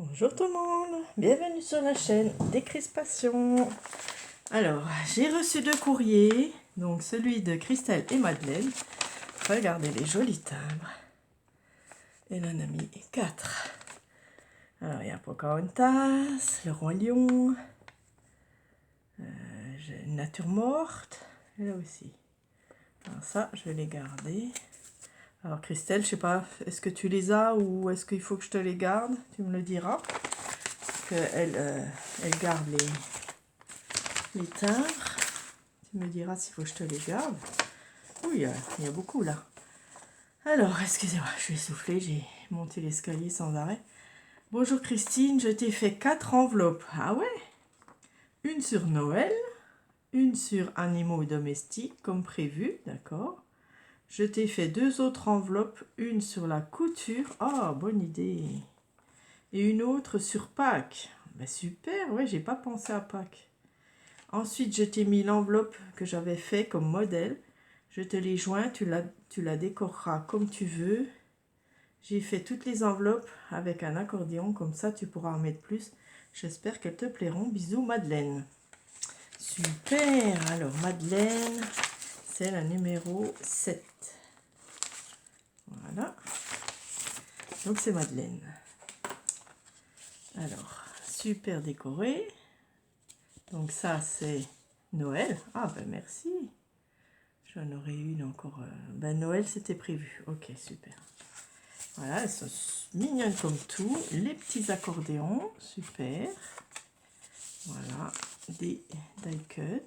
Bonjour tout le monde, bienvenue sur la chaîne Décrispation. Alors, j'ai reçu 2 courriers, donc celui de Christelle et Madeleine. Regardez les jolis timbres. Elle en a mis 4. Alors, il y a Pocahontas, le Roi Lion, j'ai une nature morte, et là aussi. Alors ça, je vais les garder. Alors Christelle, je sais pas, est-ce que tu les as ou est-ce qu'il faut que je te les garde? Tu me le diras. Elle garde les timbres. Tu me diras s'il faut que je te les garde. Oui, il y a beaucoup là. Alors, excusez-moi, je suis essoufflée, j'ai monté l'escalier sans arrêt. Bonjour Christine, je t'ai fait 4 enveloppes. Ah ouais? Une sur Noël, une sur animaux domestiques comme prévu, d'accord. Je t'ai fait 2 autres enveloppes, une sur la couture. Ah, bonne idée. Et une autre sur Pâques. Ben super, ouais, j'ai pas pensé à Pâques. Ensuite, je t'ai mis l'enveloppe que j'avais fait comme modèle. Je te l'ai joint, tu la décoreras comme tu veux. J'ai fait toutes les enveloppes avec un accordéon, comme ça tu pourras en mettre plus. J'espère qu'elles te plairont. Bisous Madeleine. Super, alors Madeleine, c'est la numéro 7. Voilà. Donc c'est Madeleine. Alors, super décoré. Donc ça c'est Noël. Ah ben merci. J'en aurais une encore. Ben Noël c'était prévu. Ok, super. Voilà, elles sont mignonnes comme tout. Les petits accordéons, super. Voilà, des die cut.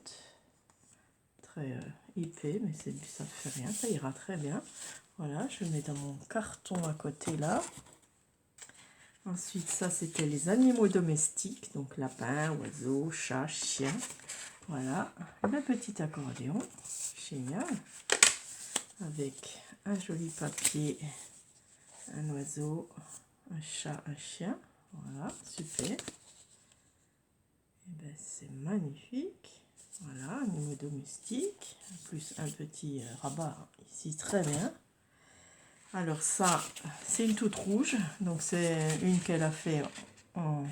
Très épais, mais ça ne fait rien, ça ira très bien. Voilà, je mets dans mon carton à côté là. Ensuite, ça c'était les animaux domestiques, donc lapin, oiseau, chat, chien. Voilà, le petit accordéon, génial. Avec un joli papier, un oiseau, un chat, un chien. Voilà, super. Et ben, c'est magnifique. Voilà, animaux domestiques, plus un petit rabat ici, très bien. Alors ça, c'est une toute rouge, donc c'est une qu'elle a fait en...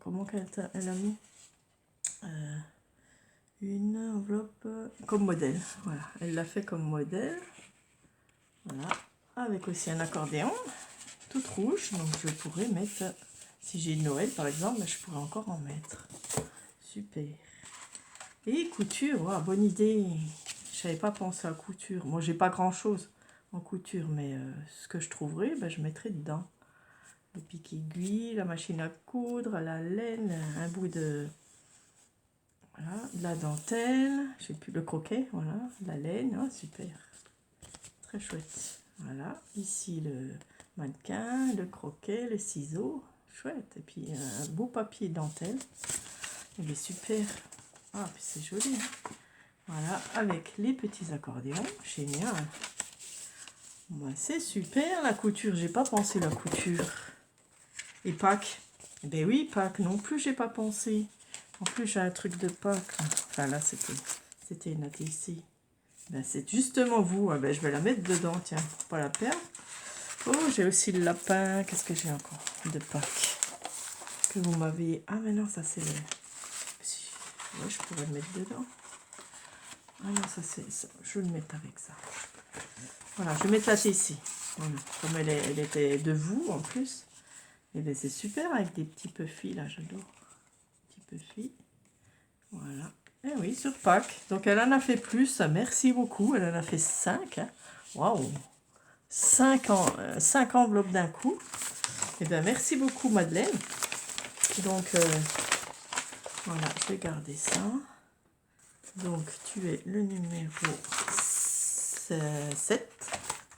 Comment elle a mis une enveloppe comme modèle. Voilà, elle l'a fait comme modèle. Voilà, avec aussi un accordéon, toute rouge, donc je pourrais mettre, si j'ai Noël par exemple, je pourrais encore en mettre. Super. Et couture, wow, bonne idée. Je n'avais pas pensé à couture. Moi, j'ai pas grand chose en couture, mais ce que je trouverai, ben, je mettrai dedans. Le pic aiguille, la machine à coudre, la laine, un bout de, voilà, de la dentelle, je sais plus, le croquet, voilà, la laine, oh, super. Très chouette. Voilà, ici le mannequin, le croquet, le ciseau, chouette. Et puis un beau papier dentelle. Il est super. Ah, puis c'est joli. Hein. Voilà, avec les petits accordéons, génial. Ouais, c'est super la couture, j'ai pas pensé la couture. Et Pâques, eh ben oui, Pâques non plus, j'ai pas pensé. En plus, j'ai un truc de Pâques. Enfin là, c'était noté ici. Ben, c'est justement vous, ben, je vais la mettre dedans, tiens, pour pas la perdre. Oh, j'ai aussi le lapin, qu'est-ce que j'ai encore de Pâques que vous m'avez... Ah mais non, ça c'est le... Ouais, je pourrais le mettre dedans. Ah non, ça c'est ça. Je vais le mettre avec ça. Voilà, je vais mettre la ici. Voilà. Comme elle était de vous en plus. Et bien c'est super avec des petits puffy là, j'adore. Petits puffy. Voilà. Et oui, sur Pâques. Donc elle en a fait plus. Merci beaucoup. Elle en a fait 5. Hein. Waouh! 5 enveloppes d'un coup. Et bien merci beaucoup Madeleine. Donc voilà, je vais garder ça. Donc tu es le numéro 7.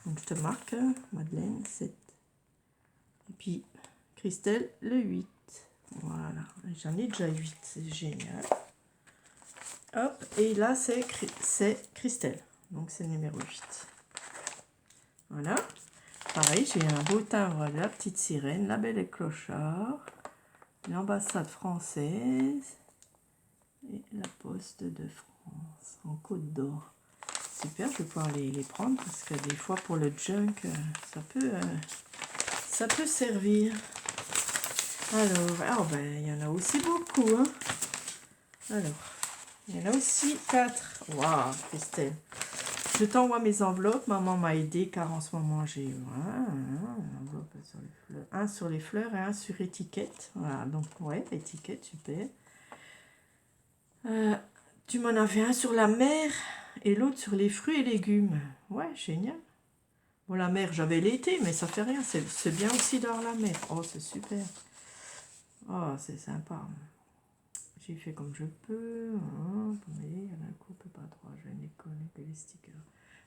Donc je te marque, Madeleine, 7. Et puis Christelle, le 8. Voilà, j'en ai déjà 8, c'est génial. Hop, et là c'est Christelle, donc c'est le numéro 8. Voilà, pareil, j'ai un beau timbre de la petite sirène, la belle et clochard, l'ambassade française et la poste de France en Côte d'Or. Super, je vais pouvoir les prendre parce que des fois pour le junk, ça peut servir. Alors, ben, il y en a aussi beaucoup, hein. Alors, il y en a aussi 4. Waouh, Christelle. Je t'envoie mes enveloppes. Maman m'a aidé car en ce moment j'ai un sur les fleurs et un sur étiquette. Voilà, donc ouais, étiquette, super. Tu m'en avais un sur la mer et l'autre sur les fruits et légumes. Ouais, génial. Bon, la mer, j'avais l'été, mais ça fait rien. C'est bien aussi d'avoir la mer. Oh, c'est super. Oh, c'est sympa. J'ai fait comme je peux. Il y en a un coup, pas droit. Je ne connais que les stickers.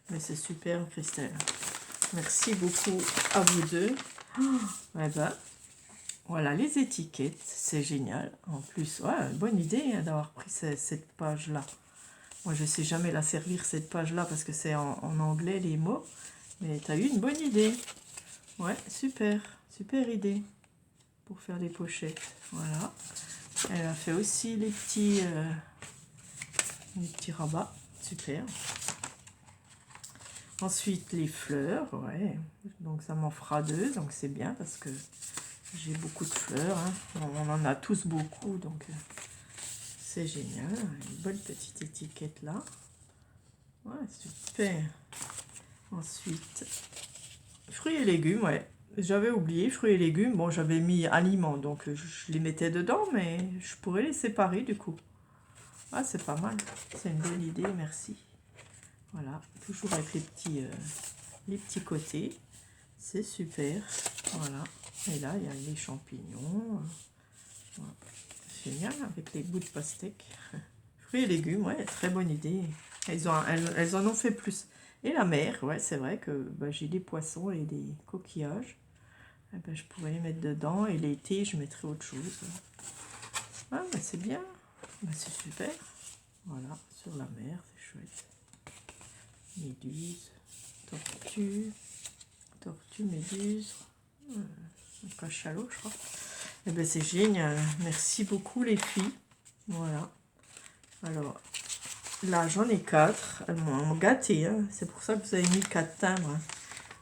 Mais c'est super, Christelle. Merci beaucoup à vous deux. Ouais, ben, voilà les étiquettes. C'est génial. En plus, ouais, bonne idée hein, d'avoir pris cette page-là. Moi, je ne sais jamais la servir, cette page-là, parce que c'est en anglais, les mots. Mais tu as eu une bonne idée. Ouais, super. Super idée pour faire les pochettes. Voilà. Elle a fait aussi les petits rabats. Super. Ensuite, les fleurs. Ouais. Donc, ça m'en fera 2. Donc, c'est bien parce que j'ai beaucoup de fleurs. Hein. On en a tous beaucoup. Donc, c'est génial. Une bonne petite étiquette là. Ouais, super. Ensuite, fruits et légumes, ouais. J'avais oublié, fruits et légumes. Bon, j'avais mis aliments, donc je les mettais dedans, mais je pourrais les séparer du coup. Ah, c'est pas mal. C'est une bonne idée, merci. Voilà, toujours avec les petits côtés. C'est super. Voilà. Et là, il y a les champignons. Voilà. Génial, avec les bouts de pastèque. Fruits et légumes, ouais, très bonne idée. Elles en ont fait plus. Et la mer, ouais, c'est vrai que bah, j'ai des poissons et des coquillages. Eh ben, je pourrais les mettre dedans. Et l'été, je mettrai autre chose. Ah, bah, c'est bien. Bah, c'est super. Voilà, sur la mer, c'est chouette. Méduse, tortue, méduse. Un cachalot, je crois. Eh ben, c'est génial. Merci beaucoup, les filles. Voilà. Alors, là, j'en ai 4. Elles m'ont gâté. Hein. C'est pour ça que vous avez mis 4 timbres. Hein.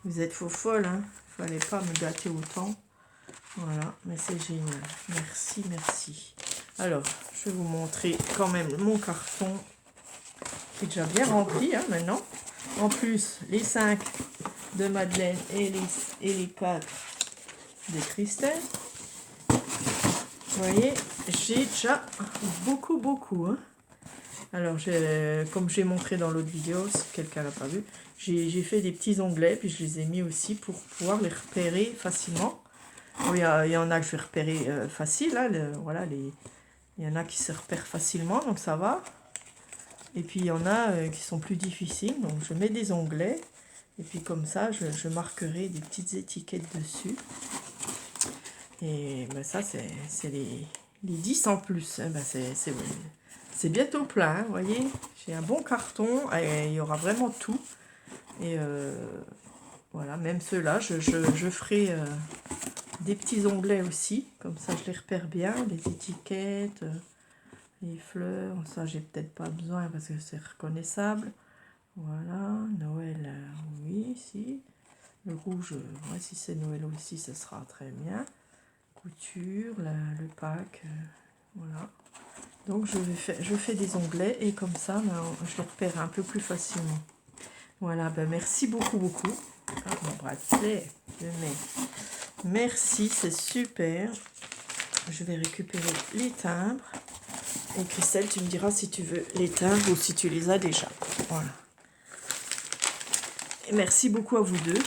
Vous êtes faux folle. Hein. Fallait pas me gâter autant. Voilà, mais c'est génial. Merci, merci. Alors, je vais vous montrer quand même mon carton qui est déjà bien rempli hein, maintenant. En plus, les 5 de Madeleine et les 4 de Christelle. Vous voyez, j'ai déjà beaucoup. Hein. Alors, comme j'ai montré dans l'autre vidéo, si quelqu'un l'a pas vu, j'ai fait des petits onglets, puis je les ai mis aussi pour pouvoir les repérer facilement. Il y en a que je vais repérer facile, hein, voilà, il y en a qui se repèrent facilement, donc ça va. Et puis il y en a qui sont plus difficiles, donc je mets des onglets, et puis comme ça, je marquerai des petites étiquettes dessus. Et ben, ça, c'est les 10 en plus. Hein, ben, c'est bientôt plein, hein, vous voyez. J'ai un bon carton, et il y aura vraiment tout. Et voilà, même ceux-là, je ferai des petits onglets aussi, comme ça je les repère bien, les étiquettes, les fleurs, ça j'ai peut-être pas besoin parce que c'est reconnaissable. Voilà, Noël, oui, si. Le rouge, ouais, si c'est Noël aussi, ce sera très bien. Couture, le pack, voilà. Donc je fais des onglets et comme ça, ben, je les repère un peu plus facilement. Voilà, ben merci beaucoup. Ah, mon bracelet, je mets. Merci, c'est super. Je vais récupérer les timbres. Et Christelle, tu me diras si tu veux les timbres ou si tu les as déjà. Voilà. Et merci beaucoup à vous deux.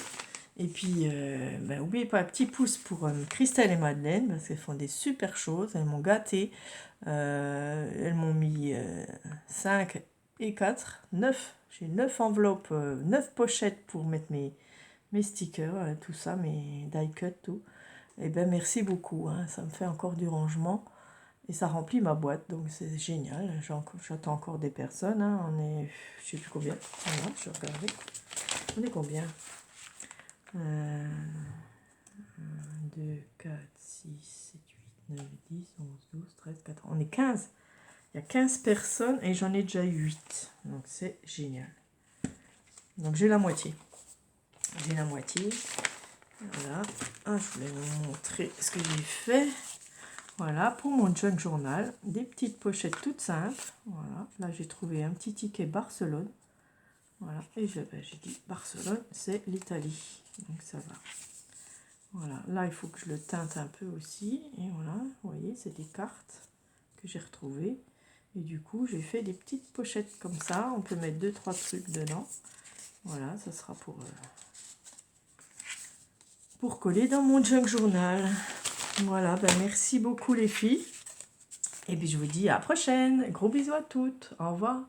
Et puis, n'oubliez pas un petit pouce pour Christelle et Madeleine, parce qu'elles font des super choses. Elles m'ont gâté. Elles m'ont mis 5 et 4, 9. J'ai 9 enveloppes, 9 pochettes pour mettre mes stickers, tout ça, mes die cut, tout. Et ben merci beaucoup, hein, ça me fait encore du rangement et ça remplit ma boîte, donc c'est génial. J'attends encore des personnes, hein, on est, je sais plus combien, voilà, je vais regarder. On est combien 1, 2, 4, 6, 7, 8, 9, 10, 11, 12, 13, 14, on est 15. Il y a 15 personnes et j'en ai déjà 8, donc c'est génial. Donc j'ai la moitié. Voilà. Ah, je voulais vous montrer ce que j'ai fait. Voilà, pour mon junk journal, des petites pochettes toutes simples. Voilà, là j'ai trouvé un petit ticket Barcelone. Voilà, et j'ai dit Barcelone, c'est l'Italie. Donc ça va. Voilà, là il faut que je le teinte un peu aussi. Et voilà, vous voyez, c'est des cartes que j'ai retrouvées. Et du coup, j'ai fait des petites pochettes comme ça. On peut mettre 2-3 trucs dedans. Voilà, ça sera pour coller dans mon junk journal. Voilà, ben merci beaucoup les filles. Et puis je vous dis à la prochaine. Gros bisous à toutes. Au revoir.